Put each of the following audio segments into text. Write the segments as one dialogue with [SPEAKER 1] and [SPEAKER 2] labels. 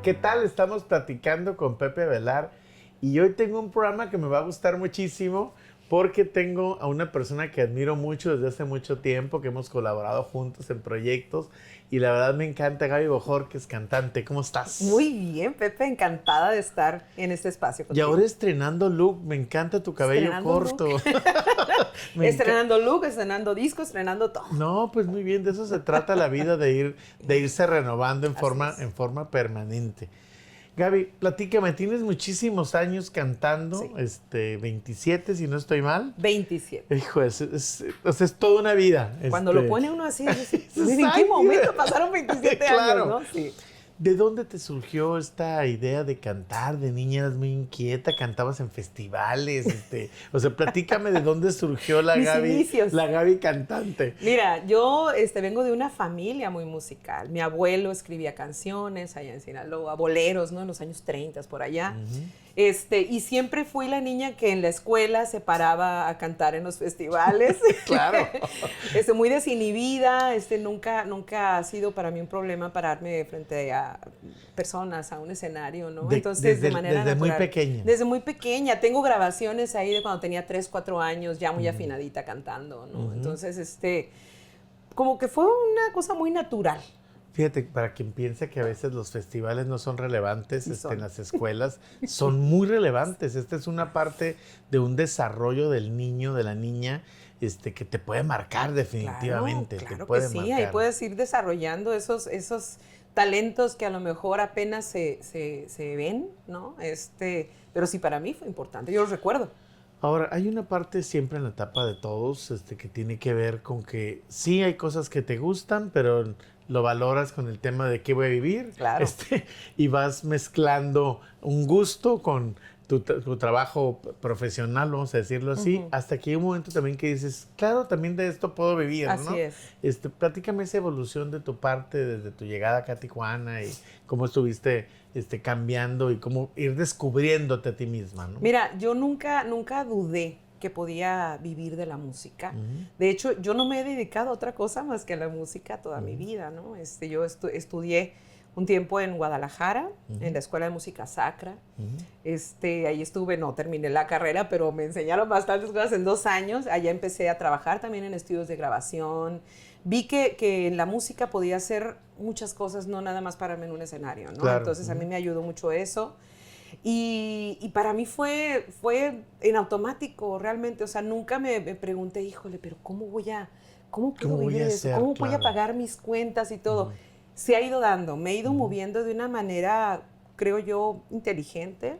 [SPEAKER 1] ¿Qué tal? Estamos platicando con Pepe Velar y hoy tengo un programa que me va a gustar muchísimo porque tengo a una persona que admiro mucho desde hace mucho tiempo, que hemos colaborado juntos en proyectos y la verdad me encanta. Gaby Bojorquez, cantante. ¿Cómo estás?
[SPEAKER 2] Muy bien, Pepe, encantada de estar en este espacio
[SPEAKER 1] Y
[SPEAKER 2] contigo.
[SPEAKER 1] ahora estrenando look, me encanta tu cabello
[SPEAKER 2] Estrenando
[SPEAKER 1] corto.
[SPEAKER 2] Estrenando look, estrenando disco, estrenando todo.
[SPEAKER 1] No, pues muy bien, de eso se trata la vida, de irse renovando en forma permanente. Gaby, platícame, tienes muchísimos años cantando,
[SPEAKER 2] Sí.
[SPEAKER 1] 27 si no estoy mal.
[SPEAKER 2] 27.
[SPEAKER 1] Hijo, o sea, es toda una vida.
[SPEAKER 2] Cuando lo pone uno así, dice, ¿en qué
[SPEAKER 1] Ay,
[SPEAKER 2] momento pasaron 27
[SPEAKER 1] claro.
[SPEAKER 2] años, no? Sí.
[SPEAKER 1] ¿De dónde te surgió esta idea de cantar? De niña eras muy inquieta, cantabas en festivales, o sea, platícame de dónde surgió la
[SPEAKER 2] Mis
[SPEAKER 1] Gaby,
[SPEAKER 2] inicios.
[SPEAKER 1] la Gaby cantante.
[SPEAKER 2] Mira, yo vengo de una familia muy musical. Mi abuelo escribía canciones allá en Sinaloa, boleros, ¿no? En los años 30, por allá. Y siempre fui la niña que en la escuela se paraba a cantar en los festivales.
[SPEAKER 1] Claro.
[SPEAKER 2] Muy desinhibida, nunca ha sido para mí un problema pararme frente a personas, a un escenario, ¿no? Entonces, de manera
[SPEAKER 1] desde
[SPEAKER 2] natural.
[SPEAKER 1] muy pequeña.
[SPEAKER 2] Desde muy pequeña. Tengo grabaciones ahí de cuando tenía 3, 4 años, ya muy afinadita cantando, ¿no? Entonces, como que fue una cosa muy natural.
[SPEAKER 1] Fíjate, para quien piensa que a veces los festivales no son relevantes
[SPEAKER 2] Sí
[SPEAKER 1] en las escuelas, son muy relevantes. Esta es una parte de un desarrollo del niño, de la niña, que te puede marcar definitivamente.
[SPEAKER 2] Claro
[SPEAKER 1] te puede
[SPEAKER 2] que sí,
[SPEAKER 1] marcar.
[SPEAKER 2] ahí puedes ir desarrollando esos talentos que a lo mejor apenas se ven, ¿no? Pero sí, para mí fue importante, yo los recuerdo.
[SPEAKER 1] Ahora, hay una parte siempre en la etapa de todos que tiene que ver con que sí hay cosas que te gustan, pero lo valoras con el tema de qué voy a vivir.
[SPEAKER 2] Claro.
[SPEAKER 1] Y vas mezclando un gusto con tu trabajo profesional, vamos a decirlo así, hasta que hay un momento también que dices, claro, también de esto puedo vivir,
[SPEAKER 2] Así
[SPEAKER 1] ¿no?
[SPEAKER 2] es.
[SPEAKER 1] Platícame esa evolución de tu parte desde tu llegada acá a Tijuana y cómo estuviste cambiando y cómo ir descubriéndote a ti misma, ¿no?
[SPEAKER 2] Mira, yo nunca dudé que podía vivir de la música. De hecho, yo no me he dedicado a otra cosa más que a la música toda mi vida, ¿no? Yo estudié un tiempo en Guadalajara, en la Escuela de Música Sacra. Ahí terminé la carrera, pero me enseñaron bastantes cosas en 2 años. Allá empecé a trabajar también en estudios de grabación. Vi que en la música podía hacer muchas cosas, no nada más pararme en un escenario, ¿no?
[SPEAKER 1] Claro.
[SPEAKER 2] Entonces a mí me ayudó mucho eso. Y para mí fue en automático realmente, o sea, nunca me pregunté, híjole, pero ¿cómo puedo vivir de eso? ¿Cómo voy a pagar mis cuentas y todo? Se ha ido dando, me he ido moviendo de una manera, creo yo, inteligente.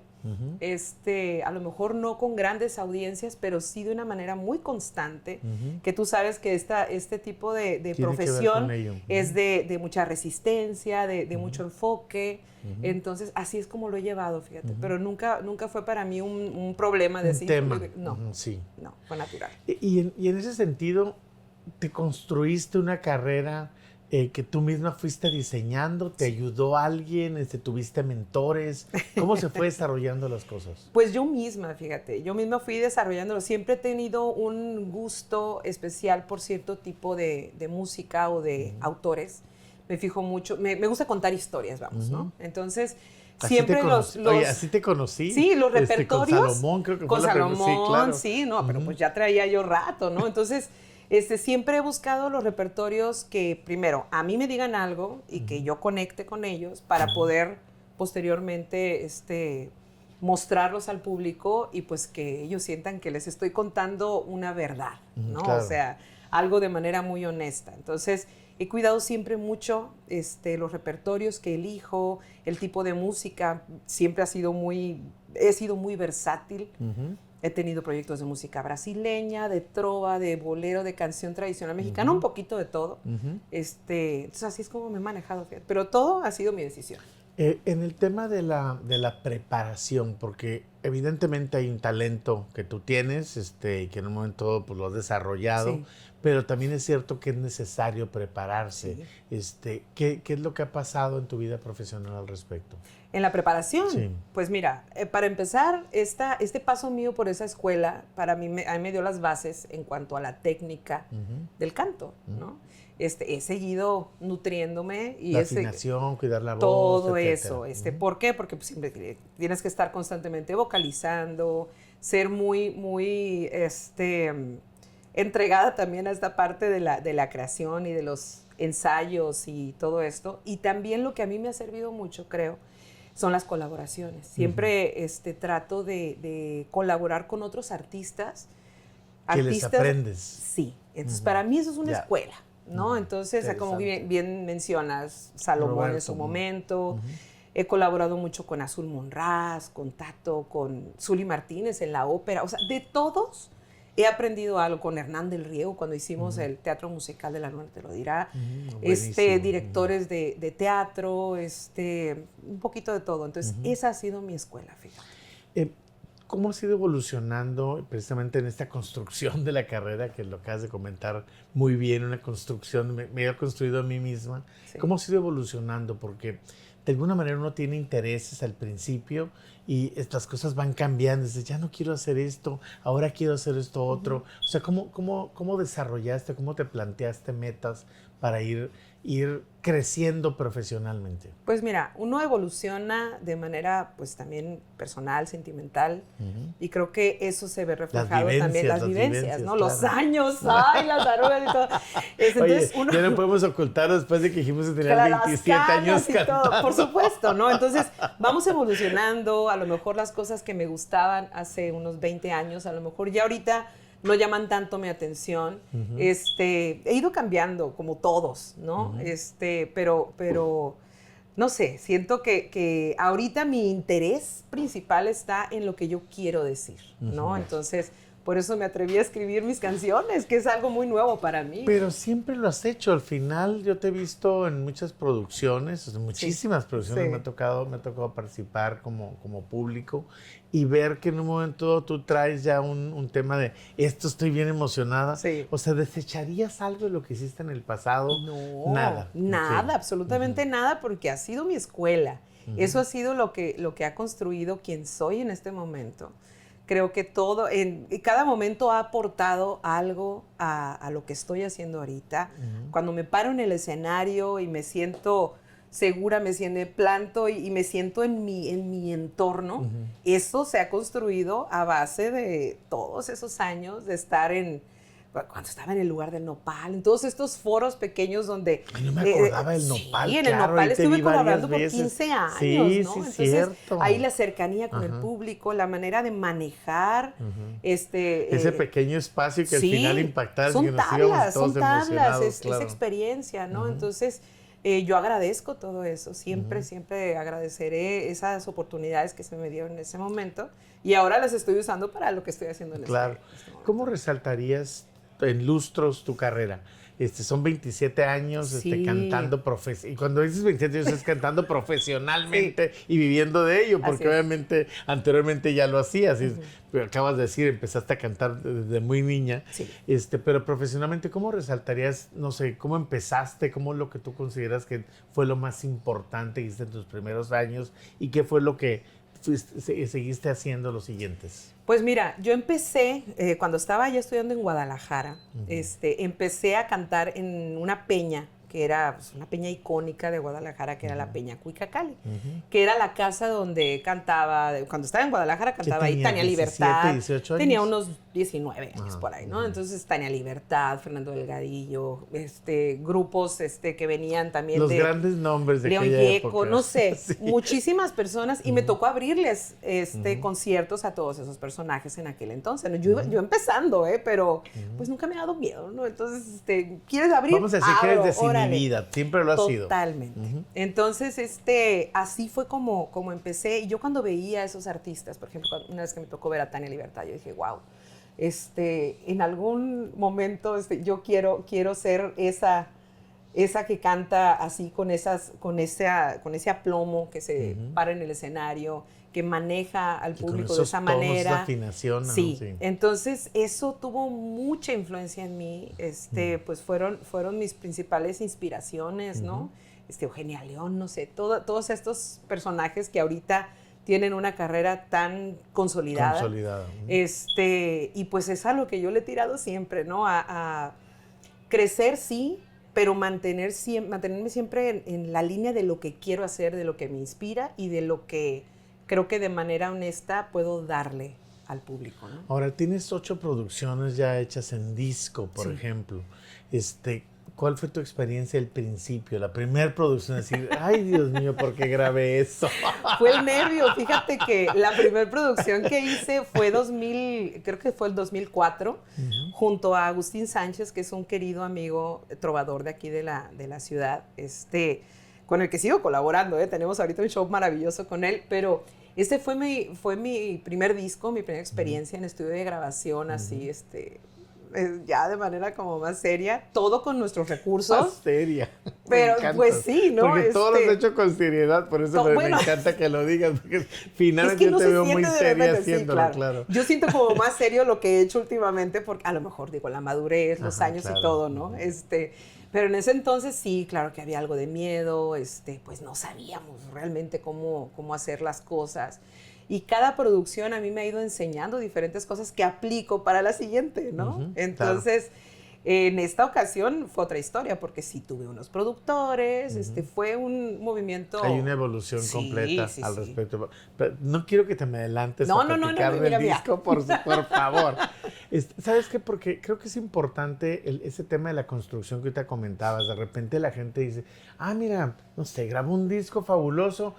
[SPEAKER 2] A lo mejor no con grandes audiencias, pero sí de una manera muy constante, que tú sabes que este tipo de profesión es de mucha resistencia, de mucho enfoque. Entonces, así es como lo he llevado, fíjate. Pero nunca fue para mí un problema de
[SPEAKER 1] un tema.
[SPEAKER 2] No,
[SPEAKER 1] sí.
[SPEAKER 2] No, fue natural.
[SPEAKER 1] Y en ese sentido, ¿te construiste una carrera que tú misma fuiste diseñando? ¿Te ayudó alguien? ¿Tuviste mentores? ¿Cómo se fue desarrollando las cosas?
[SPEAKER 2] Pues yo misma, fíjate, yo misma fui desarrollándolo. Siempre he tenido un gusto especial por cierto tipo de música o de autores. Me fijo mucho, me gusta contar historias, vamos, ¿no? Entonces, siempre
[SPEAKER 1] Oye, ¿así te conocí?
[SPEAKER 2] Sí, los repertorios.
[SPEAKER 1] Con Salomón, creo que
[SPEAKER 2] con
[SPEAKER 1] fue
[SPEAKER 2] Salomón,
[SPEAKER 1] sí, claro.
[SPEAKER 2] Sí, no, pero pues ya traía yo rato, ¿no? Entonces, siempre he buscado los repertorios que, primero, a mí me digan algo y que yo conecte con ellos para poder posteriormente, mostrarlos al público y pues que ellos sientan que les estoy contando una verdad, ¿no?
[SPEAKER 1] Claro.
[SPEAKER 2] O sea, algo de manera muy honesta. Entonces, he cuidado siempre mucho los repertorios que elijo, el tipo de música. Siempre he sido muy versátil. He tenido proyectos de música brasileña, de trova, de bolero, de canción tradicional mexicana, un poquito de todo. Entonces así es como me he manejado, fíjate. Pero todo ha sido mi decisión.
[SPEAKER 1] En el tema de la preparación, porque evidentemente hay un talento que tú tienes, y que en un momento pues, lo has desarrollado,
[SPEAKER 2] Sí.
[SPEAKER 1] pero también es cierto que es necesario prepararse.
[SPEAKER 2] Sí.
[SPEAKER 1] ¿Qué es lo que ha pasado en tu vida profesional al respecto?
[SPEAKER 2] En la preparación,
[SPEAKER 1] Sí.
[SPEAKER 2] pues mira, para empezar, este paso mío por esa escuela, a mí me dio las bases en cuanto a la técnica del canto, ¿no? He seguido nutriéndome y
[SPEAKER 1] la afinación, cuidar la voz,
[SPEAKER 2] todo
[SPEAKER 1] etcétera.
[SPEAKER 2] eso. ¿Por qué? Porque pues, siempre tienes que estar constantemente vocalizando, ser muy entregada también a esta parte de la creación y de los ensayos y todo esto. Y también lo que a mí me ha servido mucho, creo, son las colaboraciones. Siempre trato de colaborar con otros artistas.
[SPEAKER 1] Que les aprendes.
[SPEAKER 2] Sí. Entonces, para mí eso es una escuela, ¿no? Entonces, como bien mencionas, Salomón
[SPEAKER 1] Roberto.
[SPEAKER 2] en su momento. He colaborado mucho con Azul Monraz, con Tato, con Zuli Martínez en la ópera. O sea, de todos he aprendido algo. Con Hernán del Riego, cuando hicimos el Teatro Musical de la Luna, te lo dirá. Directores de teatro, un poquito de todo. Entonces, esa ha sido mi escuela, fíjate.
[SPEAKER 1] ¿Cómo has ido evolucionando precisamente en esta construcción de la carrera, que lo acabas de comentar muy bien, una construcción, me he construido a mí misma? Sí. ¿Cómo has ido evolucionando? Porque de alguna manera uno tiene intereses al principio y estas cosas van cambiando. Dices, ya no quiero hacer esto, ahora quiero hacer esto otro. O sea, ¿cómo desarrollaste, cómo te planteaste metas para ir creciendo profesionalmente?
[SPEAKER 2] Pues mira, uno evoluciona de manera pues también personal, sentimental, y creo que eso se ve reflejado también las vivencias, ¿no? Claro. Los años, las arrugas y todo.
[SPEAKER 1] Entonces, oye, ya no podemos ocultar después de que dijimos que tenías 27 años cantando.
[SPEAKER 2] Todo, por supuesto, ¿no? Entonces, vamos evolucionando, a lo mejor las cosas que me gustaban hace unos 20 años, a lo mejor ya ahorita no llaman tanto mi atención. He ido cambiando, como todos, ¿no? Pero no sé, siento que ahorita mi interés principal está en lo que yo quiero decir, ¿no? Entonces, por eso me atreví a escribir mis canciones, que es algo muy nuevo para mí.
[SPEAKER 1] Pero siempre lo has hecho. Al final, yo te he visto en muchas producciones, muchísimas producciones. Sí. Me ha tocado participar como público y ver que en un momento tú traes ya un tema de esto, estoy bien emocionada. Sí. O sea, ¿desecharías algo de lo que hiciste en el pasado?
[SPEAKER 2] No,
[SPEAKER 1] nada.
[SPEAKER 2] Nada, absolutamente nada, porque ha sido mi escuela. Eso ha sido lo que ha construido quien soy en este momento. Creo que cada momento ha aportado algo a lo que estoy haciendo ahorita. Cuando me paro en el escenario y me siento segura, me planto y me siento en mi entorno, eso se ha construido a base de todos esos años de estar cuando estaba en el lugar del Nopal, en todos estos foros pequeños donde...
[SPEAKER 1] Ay, no me acordaba del Nopal.
[SPEAKER 2] Sí, en el Nopal estuve colaborando por 15 años,
[SPEAKER 1] sí,
[SPEAKER 2] ¿no?
[SPEAKER 1] Sí,
[SPEAKER 2] entonces,
[SPEAKER 1] cierto.
[SPEAKER 2] Ahí la cercanía con el público, la manera de manejar...
[SPEAKER 1] ese pequeño espacio que al final impactara.
[SPEAKER 2] Son tablas,
[SPEAKER 1] claro.
[SPEAKER 2] Es experiencia, ¿no? Entonces, yo agradezco todo eso. Siempre agradeceré esas oportunidades que se me dieron en ese momento. Y ahora las estoy usando para lo que estoy haciendo en este momento.
[SPEAKER 1] ¿Cómo resaltarías en lustros tu carrera? Son 27 años cantando y cuando dices 27 años es cantando profesionalmente y viviendo de ello, porque obviamente anteriormente ya lo hacías. Pero acabas de decir, empezaste a cantar desde muy niña. Sí. Pero profesionalmente, ¿cómo resaltarías, no sé, cómo empezaste, cómo lo que tú consideras que fue lo más importante que hiciste en tus primeros años y qué fue lo que seguiste haciendo los siguientes?
[SPEAKER 2] Pues mira, yo empecé, cuando estaba ya estudiando en Guadalajara, empecé a cantar en una peña, que era pues, una peña icónica de Guadalajara, que era la Peña Cuicacali, que era la casa donde cantaba, cuando estaba en Guadalajara cantaba ahí Tania Libertad.
[SPEAKER 1] 18 años.
[SPEAKER 2] Tenía unos 19 años por ahí, ¿no? Entonces Tania Libertad, Fernando Delgadillo, grupos que venían también
[SPEAKER 1] los grandes nombres de
[SPEAKER 2] León
[SPEAKER 1] aquella
[SPEAKER 2] Gieco,
[SPEAKER 1] época.
[SPEAKER 2] no sé, muchísimas personas, y me tocó abrirles conciertos a todos esos personajes en aquel entonces. Yo empezando, pero pues nunca me ha dado miedo, ¿no? Entonces, ¿quieres abrir?
[SPEAKER 1] Vamos a decir que eres desinhibida, siempre lo has sido.
[SPEAKER 2] Totalmente. Entonces, así fue como empecé. Y yo cuando veía a esos artistas, por ejemplo, una vez que me tocó ver a Tania Libertad, yo dije, wow, en algún momento yo quiero ser esa que canta así con ese aplomo, que se para en el escenario, que maneja al
[SPEAKER 1] Y con
[SPEAKER 2] público de
[SPEAKER 1] esos
[SPEAKER 2] esa
[SPEAKER 1] tonos,
[SPEAKER 2] manera.
[SPEAKER 1] esa afinación, ¿no?
[SPEAKER 2] Sí.
[SPEAKER 1] Sí.
[SPEAKER 2] Entonces eso tuvo mucha influencia en mí. Pues fueron mis principales inspiraciones, ¿no? Eugenia León, no sé, todos estos personajes que ahorita tienen una carrera tan consolidada. Y pues es a lo que yo le he tirado siempre, ¿no? A crecer, sí, pero mantenerme siempre en la línea de lo que quiero hacer, de lo que me inspira y de lo que creo que de manera honesta puedo darle al público, ¿no?
[SPEAKER 1] Ahora, tienes 8 producciones ya hechas en disco, por ejemplo. ¿Cuál fue tu experiencia al principio? La primera producción, decir, ay, Dios mío, ¿por qué grabé eso?
[SPEAKER 2] Fue el nervio. Fíjate que la primera producción que hice fue creo que fue el 2004, junto a Agustín Sánchez, que es un querido amigo trovador de aquí de la ciudad, con el que sigo colaborando, tenemos ahorita un show maravilloso con él, pero fue mi primer disco, mi primera experiencia en estudio de grabación, así, ya de manera como más seria, todo con nuestros recursos.
[SPEAKER 1] Más seria.
[SPEAKER 2] Pero pues sí, ¿no?
[SPEAKER 1] Porque todo lo has hecho con seriedad, por eso me encanta que lo digas, porque finalmente yo te veo muy seria haciéndolo, claro.
[SPEAKER 2] Yo siento como más serio lo que he hecho últimamente, porque a lo mejor digo la madurez, los años y todo, ¿no? Pero en ese entonces sí, claro que había algo de miedo, pues no sabíamos realmente cómo hacer las cosas. Y cada producción a mí me ha ido enseñando diferentes cosas que aplico para la siguiente, ¿no? Entonces, en esta ocasión fue otra historia, porque sí tuve unos productores, fue un movimiento...
[SPEAKER 1] Hay una evolución completa al respecto. Pero no quiero que te me adelantes a platicar del disco, por favor. ¿Sabes qué? Porque creo que es importante ese tema de la construcción que ahorita comentabas. De repente la gente dice, mira, no sé, grabó un disco fabuloso.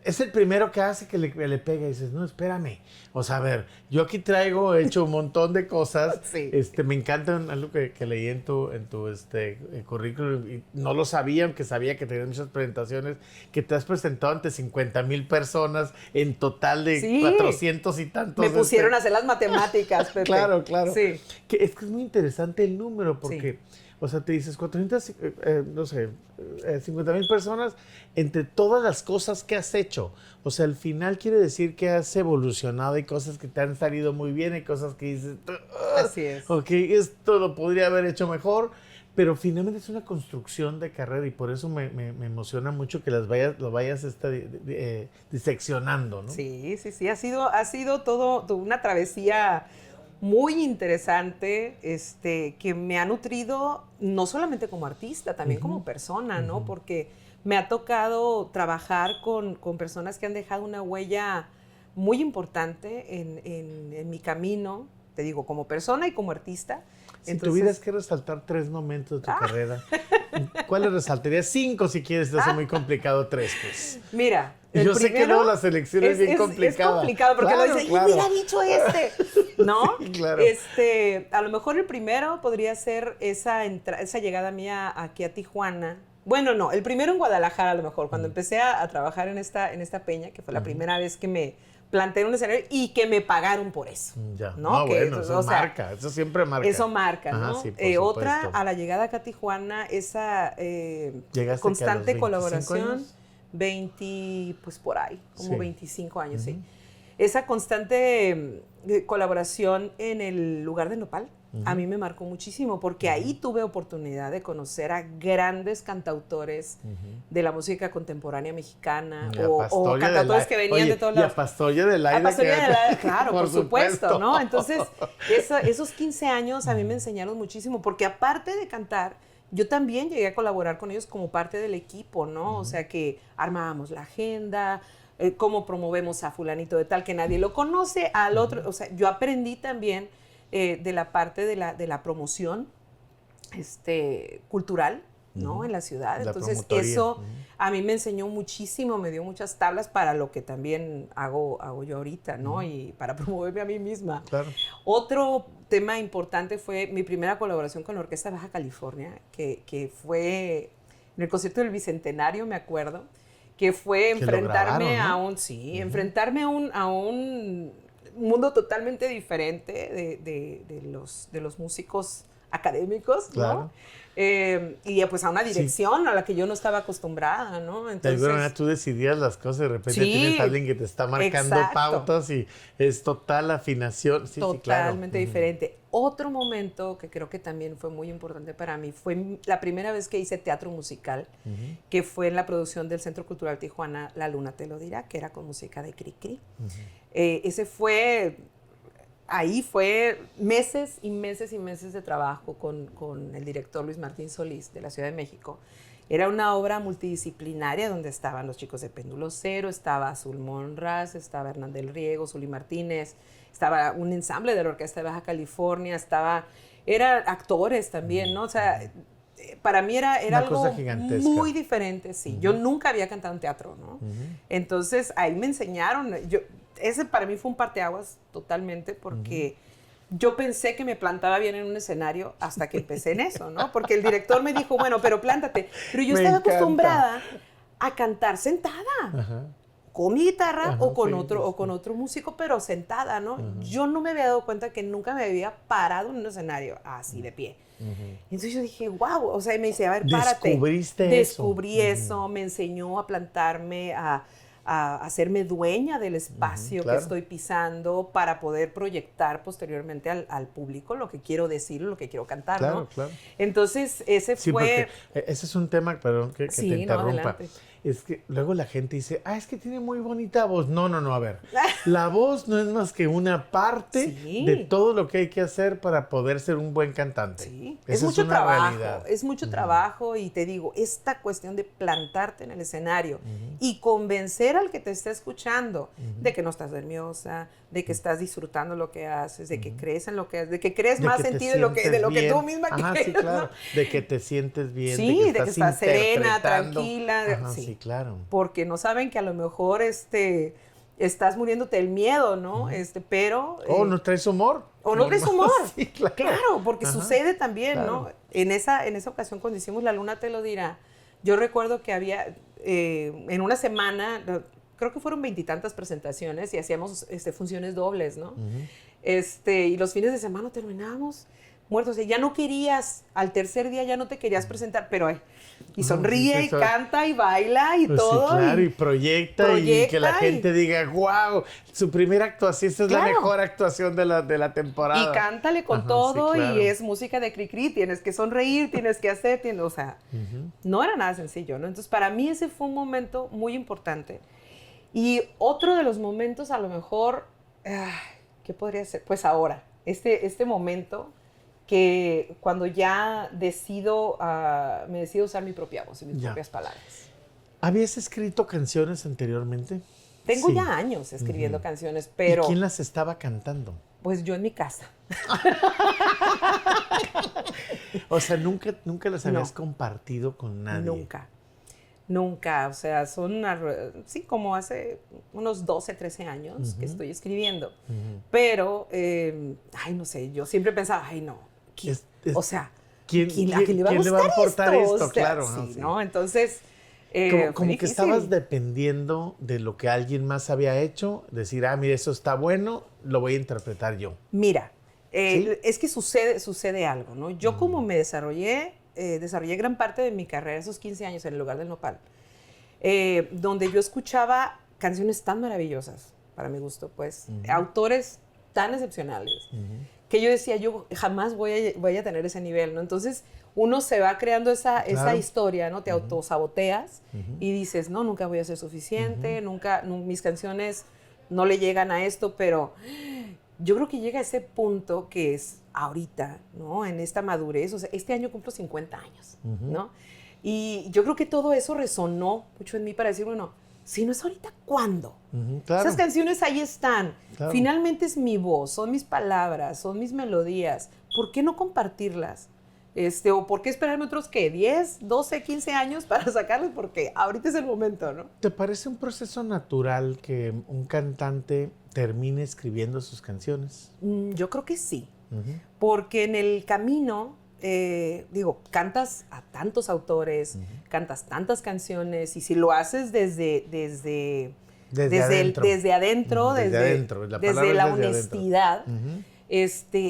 [SPEAKER 1] Es el primero que hace que le pega y dices, no, espérame. O sea, a ver, yo aquí he hecho un montón de cosas.
[SPEAKER 2] Sí.
[SPEAKER 1] Me encanta algo que leí en tu currículum y no lo sabía, aunque sabía que tenías muchas presentaciones, que te has presentado ante 50,000 personas en total de 400 y tantos.
[SPEAKER 2] Me pusieron a hacer las matemáticas, Pepe.
[SPEAKER 1] Claro.
[SPEAKER 2] Sí.
[SPEAKER 1] Es que es muy interesante el número porque... Sí. O sea, te dices 50,000 personas entre todas las cosas que has hecho. O sea, al final quiere decir que has evolucionado. Hay cosas que te han salido muy bien, hay cosas que dices,
[SPEAKER 2] así es.
[SPEAKER 1] Ok, esto lo podría haber hecho mejor. Pero finalmente es una construcción de carrera y por eso me emociona mucho que lo vayas diseccionando, ¿no?
[SPEAKER 2] Sí. Ha sido todo una travesía muy interesante, que me ha nutrido no solamente como artista, también como persona, ¿no? Porque me ha tocado trabajar con personas que han dejado una huella muy importante en mi camino, te digo, como persona y como artista.
[SPEAKER 1] Si tuvieras que resaltar 3 momentos de tu carrera, ¿cuáles resaltarías? 5 si quieres, te hace muy complicado 3, pues.
[SPEAKER 2] Mira,
[SPEAKER 1] yo sé que luego la selección es bien complicada.
[SPEAKER 2] Es complicado porque lo dicen, mira, dicho ¿no?
[SPEAKER 1] Claro.
[SPEAKER 2] A lo mejor el primero podría ser esa llegada mía aquí a Tijuana. Bueno, no, el primero en Guadalajara a lo mejor, cuando empecé a trabajar en esta peña, que fue la primera vez que me planteé en un escenario y que me pagaron por eso.
[SPEAKER 1] Ya.
[SPEAKER 2] ¿no?
[SPEAKER 1] Bueno, eso marca, eso siempre marca.
[SPEAKER 2] Eso marca, ¿no?
[SPEAKER 1] Ajá, sí,
[SPEAKER 2] otra, a la llegada acá a Tijuana, esa constante colaboración, 20, pues por ahí, como 25 años, sí. Esa constante colaboración en el lugar de Nopal, a mí me marcó muchísimo, porque ahí tuve oportunidad de conocer a grandes cantautores de la música contemporánea mexicana, o cantautores que venían de todos lados.
[SPEAKER 1] Y a Pastoria del Aire.
[SPEAKER 2] Claro, por supuesto, ¿no? Entonces, esos 15 años a mí me enseñaron muchísimo, porque aparte de cantar, yo también llegué a colaborar con ellos como parte del equipo, ¿no? O sea, que armábamos la agenda, cómo promovemos a fulanito de tal, que nadie lo conoce, al otro. O sea, yo aprendí también de la parte de la promoción cultural, ¿no? En la ciudad. Entonces, eso a mí me enseñó muchísimo, me dio muchas tablas para lo que también hago yo ahorita, ¿no? Y para promoverme a mí misma.
[SPEAKER 1] Claro.
[SPEAKER 2] Otro tema importante fue mi primera colaboración con la Orquesta Baja California, que fue en el concierto del Bicentenario, me acuerdo, que fue enfrentarme enfrentarme a un mundo totalmente diferente de los músicos académicos,
[SPEAKER 1] claro.
[SPEAKER 2] ¿no? Y pues a una dirección a la que yo no estaba acostumbrada, ¿no?
[SPEAKER 1] Entonces, de alguna manera tú decidías las cosas y de repente tienes a alguien que te está marcando pautas y es total afinación. Sí,
[SPEAKER 2] totalmente
[SPEAKER 1] sí, claro.
[SPEAKER 2] diferente. Otro momento que creo que también fue muy importante para mí fue la primera vez que hice teatro musical, que fue en la producción del Centro Cultural Tijuana, La Luna Te Lo Dirá, que era con música de Cricri. Ese fue... Ahí fue meses y meses y meses de trabajo con el director Luis Martín Solís de la Ciudad de México. Era una obra multidisciplinaria donde estaban los chicos de Péndulo Cero, estaba Azul Monraz, estaba Hernán del Riego, Zuli Martínez, estaba un ensamble de la Orquesta de Baja California, eran actores también, ¿no? O sea, para mí era algo muy diferente, sí. Yo nunca había cantado en teatro, ¿no? Entonces, ahí me enseñaron. Ese para mí fue un parteaguas totalmente porque yo pensé que me plantaba bien en un escenario hasta que empecé en eso, ¿no? Porque el director me dijo, bueno, pero plántate. Pero yo estaba acostumbrada a cantar sentada. Con mi guitarra o con otro músico, pero sentada, ¿no? Yo no me había dado cuenta que nunca me había parado en un escenario así de pie. Entonces yo dije, wow, o sea, y me dice, a ver, párate. Descubrí eso, me enseñó a plantarme, a hacerme dueña del espacio que estoy pisando para poder proyectar posteriormente al público lo que quiero decir, lo que quiero cantar, ¿no?
[SPEAKER 1] Claro.
[SPEAKER 2] Entonces, ese fue...
[SPEAKER 1] Ese es un tema, perdón que te interrumpa.
[SPEAKER 2] No,
[SPEAKER 1] es que luego la gente dice, es que tiene muy bonita voz. No, a ver. La voz no es más que una parte de todo lo que hay que hacer para poder ser un buen cantante.
[SPEAKER 2] Sí, es mucho trabajo, es mucho trabajo y te digo, esta cuestión de plantarte en el escenario y convencer al que te está escuchando de que no estás nerviosa, de que estás disfrutando lo que haces, de que crees en lo que haces, de que crees más en ti de lo que tú misma quieres.
[SPEAKER 1] Sí, claro. ¿No? De que te sientes bien,
[SPEAKER 2] sí, de que estás serena, tranquila.
[SPEAKER 1] Sí, claro.
[SPEAKER 2] Porque no saben que a lo mejor estás muriéndote del miedo, ¿no? Pero...
[SPEAKER 1] no traes humor.
[SPEAKER 2] O no traes humor.
[SPEAKER 1] Sí, claro.
[SPEAKER 2] Claro, porque sucede también, ¿no? En esa ocasión, cuando hicimos La Luna Te Lo Dirá, yo recuerdo que había, en una semana, creo que fueron 20 y tantas presentaciones y hacíamos funciones dobles, ¿no? Y los fines de semana terminábamos muertos. O sea, ya no querías, al tercer día ya no te querías presentar, pero y sonríe y canta y baila y todo.
[SPEAKER 1] Sí, claro, y proyecta y que la gente diga, wow, su primera actuación, esta es la mejor actuación de la temporada.
[SPEAKER 2] Y cántale con todo y es música de Cricri, tienes que sonreír, tienes que hacer, o sea, no era nada sencillo, ¿no? Entonces, para mí ese fue un momento muy importante. Y otro de los momentos, a lo mejor, ¿qué podría ser? Pues ahora, este momento que cuando ya me decido usar mi propia voz y mis propias palabras.
[SPEAKER 1] ¿Habías escrito canciones anteriormente?
[SPEAKER 2] Tengo ya años escribiendo canciones, pero...
[SPEAKER 1] ¿Y quién las estaba cantando?
[SPEAKER 2] Pues yo en mi casa.
[SPEAKER 1] O sea, ¿nunca las habías compartido con nadie?
[SPEAKER 2] Nunca. O sea, como hace unos 12, 13 años que estoy escribiendo. Pero, no sé, yo siempre pensaba, no. O sea, ¿a quién le va a
[SPEAKER 1] aportar esto?
[SPEAKER 2] O sea,
[SPEAKER 1] claro.
[SPEAKER 2] Sí, ¿no? Entonces,
[SPEAKER 1] como que estabas dependiendo de lo que alguien más había hecho, decir, mira, eso está bueno, lo voy a interpretar yo.
[SPEAKER 2] Mira, es que sucede algo, ¿no? Yo como me desarrollé gran parte de mi carrera, esos 15 años en el Lugar del Nopal, donde yo escuchaba canciones tan maravillosas, para mi gusto, pues, autores tan excepcionales, que yo decía, yo jamás voy a tener ese nivel, ¿no? Entonces, uno se va creando esa historia, ¿no? Te autosaboteas y dices, no, nunca voy a ser suficiente, mis canciones no le llegan a esto, pero yo creo que llega a ese punto que es ahorita, ¿no? En esta madurez, o sea, este año cumplo 50 años, ¿no? Y yo creo que todo eso resonó mucho en mí para decir, bueno, si no es ahorita, ¿cuándo?
[SPEAKER 1] Claro.
[SPEAKER 2] Esas canciones ahí están.
[SPEAKER 1] Claro.
[SPEAKER 2] Finalmente es mi voz, son mis palabras, son mis melodías. ¿Por qué no compartirlas? O ¿por qué esperarme otros, 10, 12, 15 años para sacarlas? Porque ahorita es el momento, ¿no?
[SPEAKER 1] ¿Te parece un proceso natural que un cantante termine escribiendo sus canciones?
[SPEAKER 2] Yo creo que sí. Porque en el camino, cantas a tantos autores, cantas tantas canciones, y si lo haces desde adentro, desde la honestidad,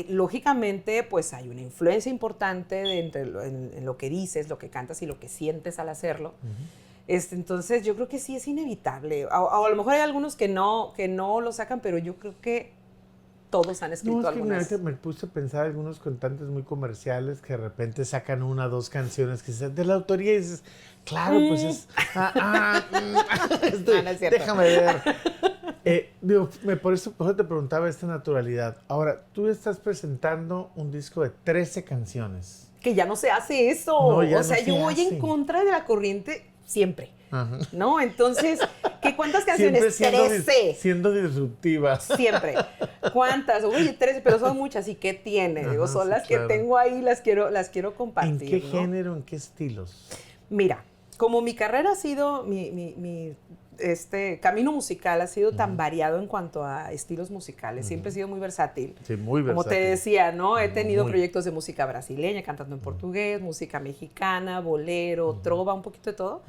[SPEAKER 2] lógicamente, pues hay una influencia importante en lo que dices, lo que cantas y lo que sientes al hacerlo. Entonces, yo creo que sí es inevitable. A lo mejor hay algunos que no lo sacan, pero yo creo que todos han escrito algunas.
[SPEAKER 1] Me puse a pensar algunos cantantes muy comerciales que de repente sacan 1 o 2 canciones que son de la autoría y dices, claro, pues es...
[SPEAKER 2] No es cierto.
[SPEAKER 1] Déjame ver. Por eso te preguntaba esta naturalidad. Ahora, tú estás presentando un disco de 13 canciones.
[SPEAKER 2] Que ya no se hace eso.
[SPEAKER 1] No,
[SPEAKER 2] o sea, yo voy en contra de la corriente siempre. Ajá. ¿No? Entonces, ¿cuántas canciones? 13.
[SPEAKER 1] Siendo disruptivas.
[SPEAKER 2] Siempre. ¿Cuántas? Oye, 13, pero son muchas. ¿Y qué tiene?
[SPEAKER 1] Ajá,
[SPEAKER 2] Digo, son las que tengo ahí, las quiero compartir.
[SPEAKER 1] ¿En qué género, en qué estilos?
[SPEAKER 2] Mira, como mi carrera ha sido, mi camino musical ha sido tan variado en cuanto a estilos musicales. Siempre he sido muy versátil.
[SPEAKER 1] Sí, muy versátil.
[SPEAKER 2] Como te decía, ¿no? He tenido proyectos de música brasileña, cantando en portugués, música mexicana, bolero, trova, un poquito de todo.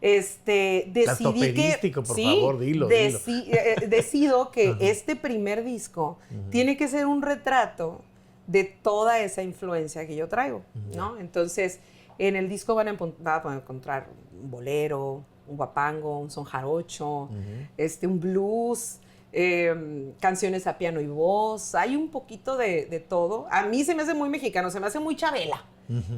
[SPEAKER 2] Decidí que...
[SPEAKER 1] por favor, dilo.
[SPEAKER 2] Decido que este primer disco tiene que ser un retrato de toda esa influencia que yo traigo, ¿no? Entonces, en el disco van a encontrar un bolero, un guapango, un son jarocho, un blues, canciones a piano y voz. Hay un poquito de todo. A mí se me hace muy mexicano, se me hace muy Chabela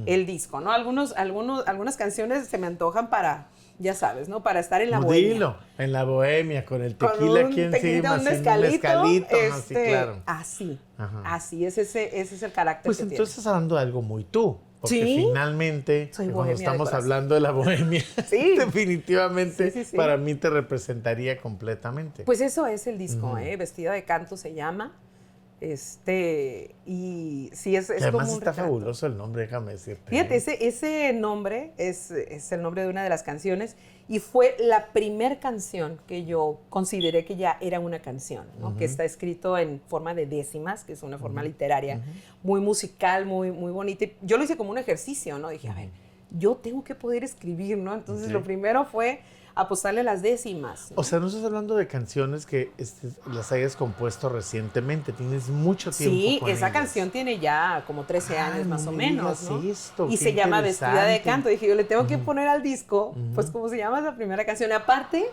[SPEAKER 2] el disco, ¿no? Algunas canciones se me antojan para, ya sabes, ¿no? Para estar en la bohemia.
[SPEAKER 1] Dilo, en la bohemia, con el tequila, ¿quién sigue más?
[SPEAKER 2] Un mezcalito.
[SPEAKER 1] Sí, claro.
[SPEAKER 2] Así, ese es el carácter
[SPEAKER 1] pues
[SPEAKER 2] que tiene.
[SPEAKER 1] Pues entonces estás hablando de algo muy tú. Porque finalmente, cuando estamos hablando de la bohemia, definitivamente para mí te representaría completamente.
[SPEAKER 2] Pues eso es el disco, Vestida de Canto se llama. Y sí, es
[SPEAKER 1] además
[SPEAKER 2] como un
[SPEAKER 1] está
[SPEAKER 2] retrato.
[SPEAKER 1] Fabuloso el nombre, déjame decirte.
[SPEAKER 2] Fíjate, ese nombre es el nombre de una de las canciones y fue la primer canción que yo consideré que ya era una canción, ¿no? Que está escrito en forma de décimas, que es una forma literaria muy musical, muy, muy bonita. Y yo lo hice como un ejercicio, ¿no? Dije, a ver, yo tengo que poder escribir, ¿no? Entonces lo primero fue apostarle las décimas, ¿no?
[SPEAKER 1] O sea, no estás hablando de canciones que las hayas compuesto recientemente, tienes mucho tiempo con
[SPEAKER 2] esa
[SPEAKER 1] ellas.
[SPEAKER 2] Canción tiene ya como 13 años más o menos, ¿no?
[SPEAKER 1] Esto,
[SPEAKER 2] y se llama Vestida de Canto. Dije, yo le tengo que poner al disco, pues como se llama la primera canción. Aparte,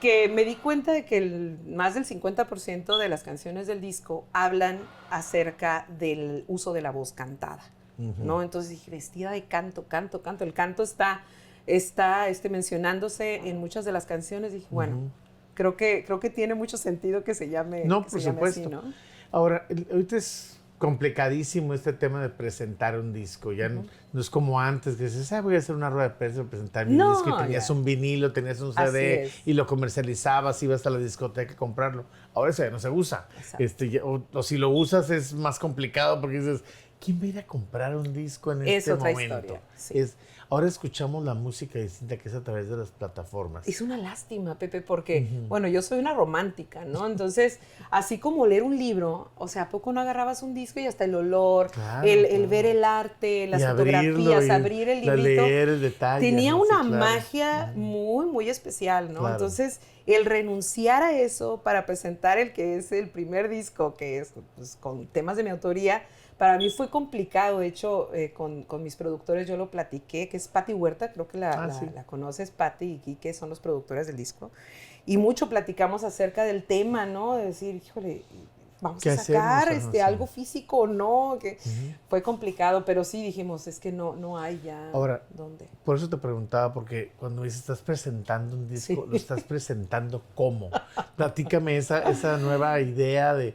[SPEAKER 2] que me di cuenta de que más del 50% de las canciones del disco hablan acerca del uso de la voz cantada, ¿no? Entonces dije, Vestida de Canto, canto. El canto está mencionándose en muchas de las canciones. Dije, bueno, creo que tiene mucho sentido que se llame,
[SPEAKER 1] no, por supuesto.
[SPEAKER 2] Así, ¿no?
[SPEAKER 1] Ahora, ahorita es complicadísimo este tema de presentar un disco. Ya no es como antes, que dices, voy a hacer una rueda de prensa para presentar mi disco, y tenías un vinilo, tenías un CD y lo comercializabas, ibas a la discoteca a comprarlo. Ahora eso ya no se usa. O si lo usas es más complicado porque dices, ¿quién va a ir a comprar un disco en este momento? Historia, sí. Ahora escuchamos la música distinta que es a través de las plataformas.
[SPEAKER 2] Es una lástima, Pepe, porque, bueno, yo soy una romántica, ¿no? Entonces, así como leer un libro, o sea, ¿a poco no agarrabas un disco y hasta el olor, el ver el arte, las fotografías, abrir el librito?
[SPEAKER 1] Leer el detalle.
[SPEAKER 2] Tenía una magia muy, muy especial, ¿no? Claro. Entonces, el renunciar a eso para presentar el que es el primer disco, que es pues, con temas de mi autoría, para mí fue complicado. De hecho, con mis productores yo lo platiqué, que es Pati Huerta, creo que la conoces, Pati y Quique son los productores del disco. Y mucho platicamos acerca del tema, ¿no? De decir, híjole, vamos a sacar algo físico o no, que fue complicado, pero sí dijimos, es que no hay ya.
[SPEAKER 1] Ahora,
[SPEAKER 2] ¿dónde?
[SPEAKER 1] Por eso te preguntaba, porque cuando dices estás presentando un disco, ¿lo estás presentando cómo? Platícame esa nueva idea de...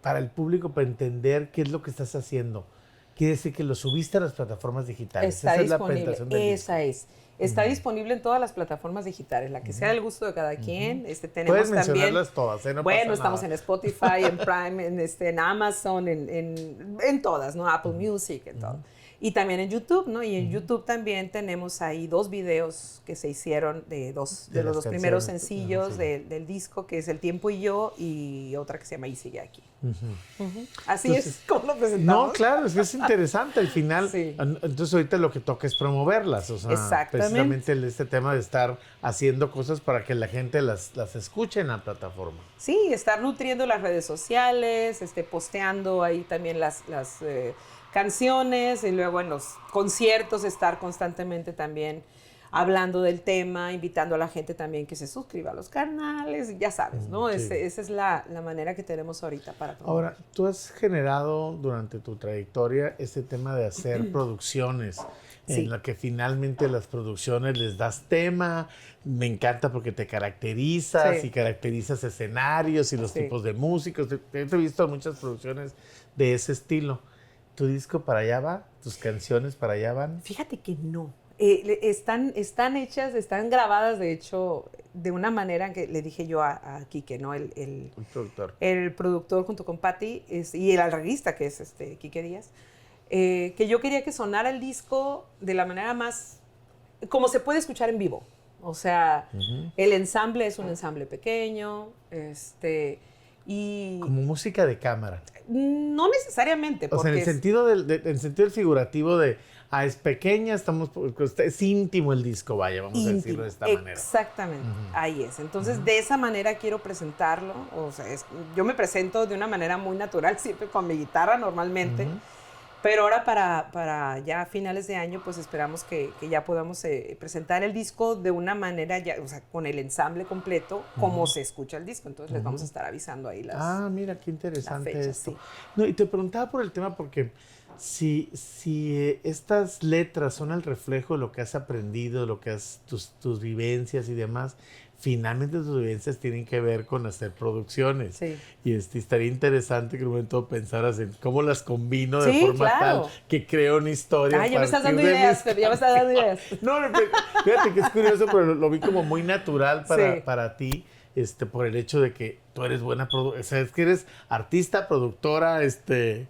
[SPEAKER 1] para el público, para entender qué es lo que estás haciendo. Quiere decir que lo subiste a las plataformas digitales.
[SPEAKER 2] Está disponible.
[SPEAKER 1] Es la presentación del disco.
[SPEAKER 2] Está disponible en todas las plataformas digitales, la que sea del gusto de cada quien. Tenemos
[SPEAKER 1] puedes mencionarlas todas, no
[SPEAKER 2] bueno,
[SPEAKER 1] pasa
[SPEAKER 2] estamos
[SPEAKER 1] nada.
[SPEAKER 2] En Spotify, en Prime, en Amazon, en todas, ¿no? Apple Music, en todo. Y también en YouTube, ¿no? Y en YouTube también tenemos ahí 2 videos que se hicieron de los dos primeros sencillos del disco, que es El Tiempo y Yo, y otra que se llama Y Sigue Aquí. Así entonces, es como lo presentamos.
[SPEAKER 1] No, claro, es interesante al final. Sí. Entonces ahorita lo que toca es promoverlas, o sea, precisamente este tema de estar haciendo cosas para que la gente las escuche en la plataforma.
[SPEAKER 2] Sí, estar nutriendo las redes sociales, posteando ahí también las canciones, y luego en los conciertos estar constantemente también hablando del tema, invitando a la gente también que se suscriba a los canales, ya sabes, ¿no? Sí. Esa es la manera que tenemos ahorita para promover.
[SPEAKER 1] Ahora, tú has generado durante tu trayectoria este tema de hacer producciones, en la que finalmente las producciones les das tema. Me encanta porque te caracterizas y caracterizas escenarios y los tipos de músicos. He visto muchas producciones de ese estilo. ¿Tu disco para allá va? ¿Tus canciones para allá van?
[SPEAKER 2] Fíjate que no. Están hechas, están grabadas, de hecho, de una manera que le dije yo a Quique, ¿no? El productor. El productor junto con Patti y el arreglista, que es Quique Díaz, que yo quería que sonara el disco de la manera más, como se puede escuchar en vivo. O sea, el ensamble es un ensamble pequeño, y...
[SPEAKER 1] Como música de cámara.
[SPEAKER 2] No necesariamente.
[SPEAKER 1] O sea, en el sentido del figurativo de, es pequeña, es íntimo el disco, vamos a decirlo de esta manera.
[SPEAKER 2] Exactamente, ahí es. Entonces, de esa manera quiero presentarlo. O sea, yo me presento de una manera muy natural, siempre con mi guitarra normalmente. Pero ahora para ya finales de año, pues esperamos que ya podamos presentar el disco de una manera, ya, o sea, con el ensamble completo, como se escucha el disco. Entonces les vamos a estar avisando ahí
[SPEAKER 1] mira, qué interesante
[SPEAKER 2] fecha,
[SPEAKER 1] esto.
[SPEAKER 2] Sí.
[SPEAKER 1] No, y te preguntaba por el tema porque si estas letras son el reflejo de lo que has aprendido, lo que tus vivencias y demás, finalmente tus vivencias tienen que ver con hacer producciones. Sí. Y estaría interesante que en un momento pensaras en cómo las combino de forma tal que creo una historia.
[SPEAKER 2] Ya me estás dando ideas, ya me estás dando ideas.
[SPEAKER 1] No, fíjate que es curioso, pero lo vi como muy natural para ti. Por el hecho de que tú eres buena productora, o sea, es que eres artista, productora,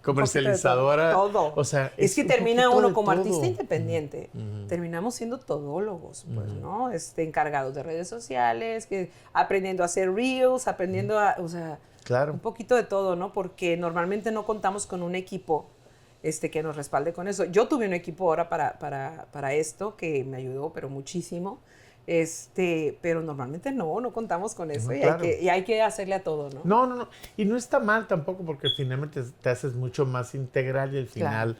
[SPEAKER 1] comercializadora.
[SPEAKER 2] Todo.
[SPEAKER 1] O sea,
[SPEAKER 2] es que termina uno como artista independiente. Terminamos siendo todólogos, pues, ¿no? Encargados de redes sociales, aprendiendo a hacer reels, aprendiendo o sea, un poquito de todo, ¿no? Porque normalmente no contamos con un equipo que nos respalde con eso. Yo tuve un equipo ahora para esto que me ayudó, pero muchísimo. Pero normalmente no contamos con eso y hay que hacerle a todo, ¿no?
[SPEAKER 1] No. Y no está mal tampoco porque finalmente te haces mucho más integral y al final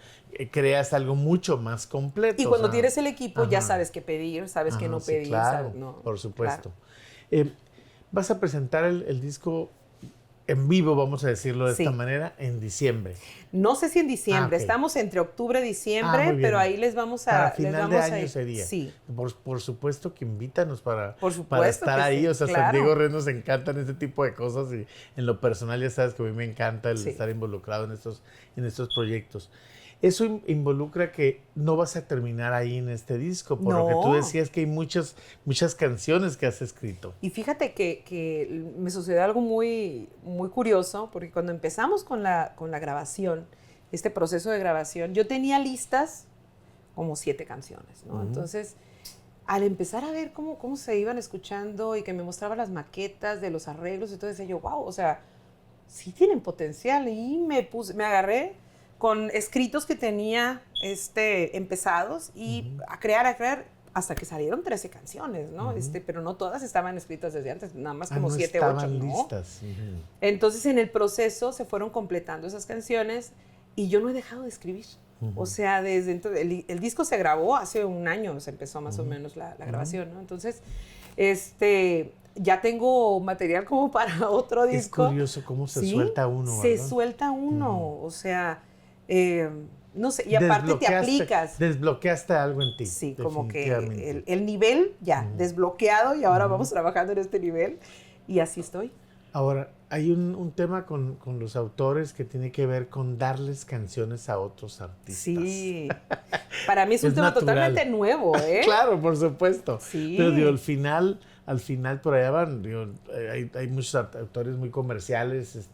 [SPEAKER 1] creas algo mucho más completo.
[SPEAKER 2] Y cuando tienes el equipo ya sabes qué pedir, sabes qué no pedir.
[SPEAKER 1] Claro,
[SPEAKER 2] ¿no?
[SPEAKER 1] Por supuesto. Claro. Vas a presentar el disco en vivo, vamos a decirlo de esta manera, en diciembre.
[SPEAKER 2] No sé si en diciembre, estamos entre octubre y diciembre, pero ahí les vamos a...
[SPEAKER 1] Para final de año sería.
[SPEAKER 2] Sí.
[SPEAKER 1] Por supuesto que invítanos para estar ahí. Sí, o sea, San Diego Red nos encantan este tipo de cosas y en lo personal ya sabes que a mí me encanta el estar involucrado en estos proyectos. Eso involucra que no vas a terminar ahí en este disco, por lo que tú decías que hay muchas canciones que has escrito.
[SPEAKER 2] Y fíjate que me sucedió algo muy, muy curioso, porque cuando empezamos con la grabación, este proceso de grabación, yo tenía listas como 7 canciones, ¿no? Entonces, al empezar a ver cómo se iban escuchando y que me mostraba las maquetas de los arreglos, entonces decía yo, wow, o sea, sí tienen potencial. Y me agarré con escritos que tenía empezados y a crear hasta que salieron 13 canciones, ¿no? Pero no todas estaban escritas desde antes, nada más como 7 o 8, ¿no?
[SPEAKER 1] Listas.
[SPEAKER 2] Entonces, en el proceso se fueron completando esas canciones y yo no he dejado de escribir. O sea, desde entonces, el disco se grabó hace un año, se empezó más o menos la grabación, ¿no? Entonces, ya tengo material como para otro disco.
[SPEAKER 1] Es curioso cómo se suelta uno, ¿verdad?
[SPEAKER 2] Se suelta uno, o sea, no sé, y aparte te aplicas.
[SPEAKER 1] Desbloqueaste algo en ti.
[SPEAKER 2] Sí, como que el nivel ya desbloqueado y ahora vamos trabajando en este nivel y así estoy.
[SPEAKER 1] Ahora, hay un tema con los autores que tiene que ver con darles canciones a otros artistas.
[SPEAKER 2] Sí, para mí es un tema totalmente nuevo, ¿eh?
[SPEAKER 1] Claro, por supuesto.
[SPEAKER 2] Sí.
[SPEAKER 1] Pero digo, al final por allá van, digo, hay muchos autores muy comerciales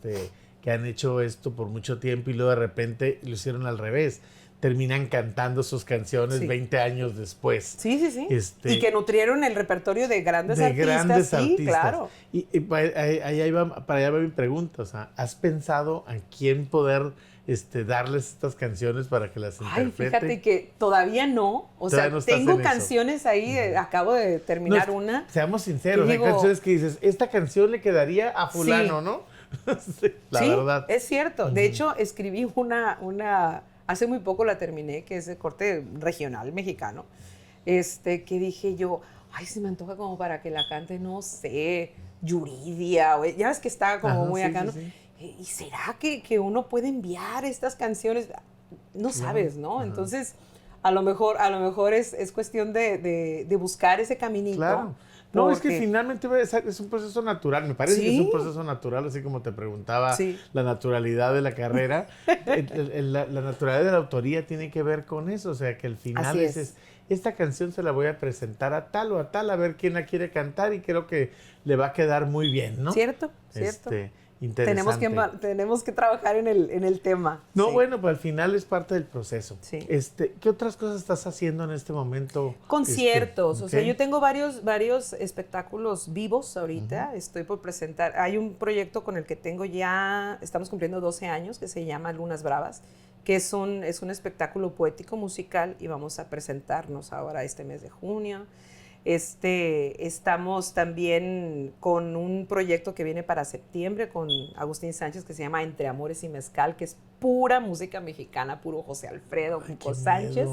[SPEAKER 1] que han hecho esto por mucho tiempo y luego de repente lo hicieron al revés. terminan cantando sus canciones
[SPEAKER 2] Sí.
[SPEAKER 1] 20 años después.
[SPEAKER 2] Sí, sí, sí. Y que nutrieron el repertorio de grandes artistas. Sí, claro.
[SPEAKER 1] Y para allá va mi pregunta. O sea, ¿has pensado a quién poder darles estas canciones para que las interpreten?
[SPEAKER 2] Ay, fíjate que todavía no. O sea, no tengo canciones ahí, acabo de terminar una.
[SPEAKER 1] Seamos sinceros, hay canciones que dices, esta canción le quedaría a fulano,
[SPEAKER 2] sí.
[SPEAKER 1] ¿no? Sí, la verdad.
[SPEAKER 2] Es cierto. De hecho, escribí una hace muy poco la terminé, que es de corte regional mexicano, que dije yo, ay, se me antoja como para que la cante, no sé, Yuridia, o, ya ves que está como muy acá, ¿no? Sí. ¿Y será que uno puede enviar estas canciones? No sabes, ¿no? Ajá. Entonces, a lo mejor es cuestión de buscar ese caminito.
[SPEAKER 1] Claro. No, es que finalmente es un proceso natural, me parece que es un proceso natural, así como te preguntaba la naturalidad de la carrera. La naturalidad de la autoría tiene que ver con eso, o sea, que al final dices, esta canción se la voy a presentar a tal o a tal, a ver quién la quiere cantar y creo que le va a quedar muy bien, ¿no?
[SPEAKER 2] Cierto.
[SPEAKER 1] Interesante.
[SPEAKER 2] Tenemos que trabajar en el tema.
[SPEAKER 1] No, bueno, pues al final es parte del proceso.
[SPEAKER 2] Sí.
[SPEAKER 1] ¿Qué otras cosas estás haciendo en este momento?
[SPEAKER 2] Conciertos. O sea, yo tengo varios espectáculos vivos ahorita. Estoy por presentar. Hay un proyecto con el que estamos cumpliendo 12 años, que se llama Lunas Bravas, que es un espectáculo poético musical y vamos a presentarnos ahora este mes de junio. Estamos también con un proyecto que viene para septiembre con Agustín Sánchez que se llama Entre Amores y Mezcal, que es pura música mexicana, puro José Alfredo Cuco Sánchez.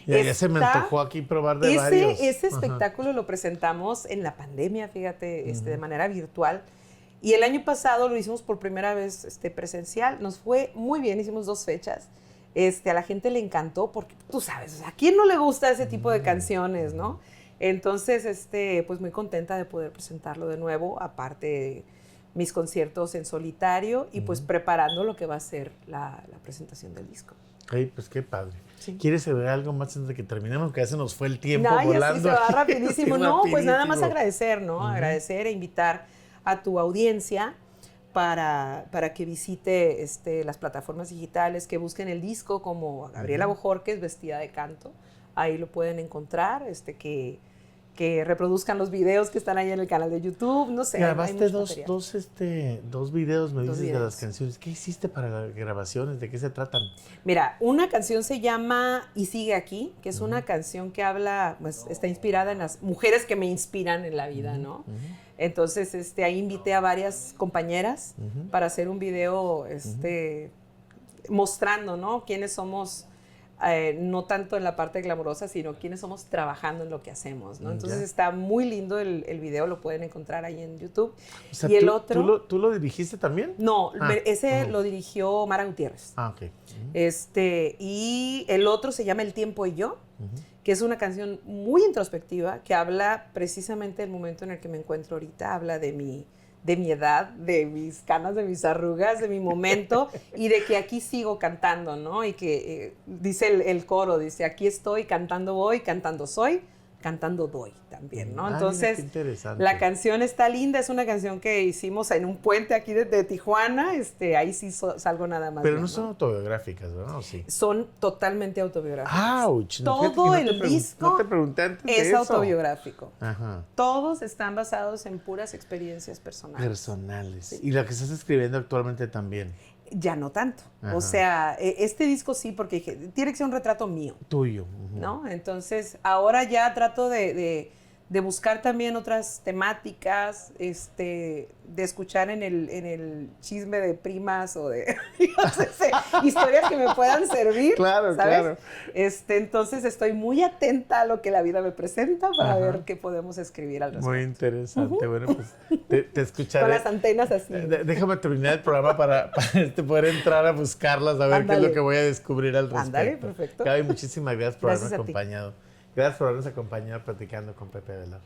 [SPEAKER 1] Ya se me antojó aquí probar de varios.
[SPEAKER 2] Ese espectáculo lo presentamos en la pandemia, fíjate, de manera virtual. Y el año pasado lo hicimos por primera vez presencial. Nos fue muy bien, hicimos 2 fechas. A la gente le encantó porque, tú sabes, ¿a quién no le gusta ese tipo de canciones, no? Entonces, pues muy contenta de poder presentarlo de nuevo, aparte de mis conciertos en solitario y pues preparando lo que va a ser la presentación del disco.
[SPEAKER 1] Ay, pues qué padre.
[SPEAKER 2] Sí.
[SPEAKER 1] ¿Quieres saber algo más antes de que terminemos? Que ya se nos fue el tiempo volando.
[SPEAKER 2] Sí, se va rapidísimo. No, pues nada más agradecer, ¿no? Agradecer e invitar a tu audiencia para que visite las plataformas digitales, que busquen el disco como Gabriela Bojorquez, Vestida de Canto. Ahí lo pueden encontrar, que reproduzcan los videos que están ahí en el canal de YouTube, no sé.
[SPEAKER 1] Grabaste dos videos, me dices, de las canciones. ¿Qué hiciste para las grabaciones? ¿De qué se tratan?
[SPEAKER 2] Mira, una canción se llama Y Sigue Aquí, que es una canción que habla, pues está inspirada en las mujeres que me inspiran en la vida, ¿no? Entonces, ahí invité a varias compañeras para hacer un video, mostrando, ¿no? Quiénes somos. No tanto en la parte glamurosa, sino quienes somos trabajando en lo que hacemos, ¿no? Entonces está muy lindo el video, lo pueden encontrar ahí en YouTube.
[SPEAKER 1] O sea,
[SPEAKER 2] y el otro...
[SPEAKER 1] ¿Tú lo dirigiste también?
[SPEAKER 2] No, ese lo dirigió Mara Gutiérrez.
[SPEAKER 1] Ah, ok.
[SPEAKER 2] Y el otro se llama El Tiempo y Yo, que es una canción muy introspectiva que habla precisamente del momento en el que me encuentro ahorita, habla de mi edad, de mis canas, de mis arrugas, de mi momento y de que aquí sigo cantando, ¿no? Y que dice el coro, dice, aquí estoy, cantando voy, cantando soy, cantando doy también, ¿no? Entonces, la canción está linda, es una canción que hicimos en un puente aquí de Tijuana, ahí sí salgo nada más.
[SPEAKER 1] Pero no son autobiográficas, ¿verdad? Sí.
[SPEAKER 2] Son totalmente autobiográficas.
[SPEAKER 1] ¡Auch!
[SPEAKER 2] Todo el disco
[SPEAKER 1] no te pregunté antes de
[SPEAKER 2] es
[SPEAKER 1] eso.
[SPEAKER 2] Autobiográfico.
[SPEAKER 1] Ajá.
[SPEAKER 2] Todos están basados en puras experiencias personales.
[SPEAKER 1] Sí. Y la que estás escribiendo actualmente también.
[SPEAKER 2] Ya no tanto. Ajá. O sea, este disco sí, porque tiene que ser un retrato mío.
[SPEAKER 1] Tuyo.
[SPEAKER 2] ¿No? Entonces, ahora ya trato de buscar también otras temáticas, de escuchar en el chisme de primas o de historias que me puedan servir.
[SPEAKER 1] Claro,
[SPEAKER 2] ¿sabes?
[SPEAKER 1] claro.
[SPEAKER 2] Entonces, estoy muy atenta a lo que la vida me presenta para ver qué podemos escribir al respecto.
[SPEAKER 1] Muy interesante. Bueno, pues te escucharé.
[SPEAKER 2] Con las antenas así.
[SPEAKER 1] Déjame terminar el programa para poder entrar a buscarlas, a ver qué es lo que voy a descubrir al respecto.
[SPEAKER 2] Ándale, perfecto.
[SPEAKER 1] Gaby, muchísimas gracias por habernos acompañado. Gracias por habernos acompañado platicando con Pepe Velar.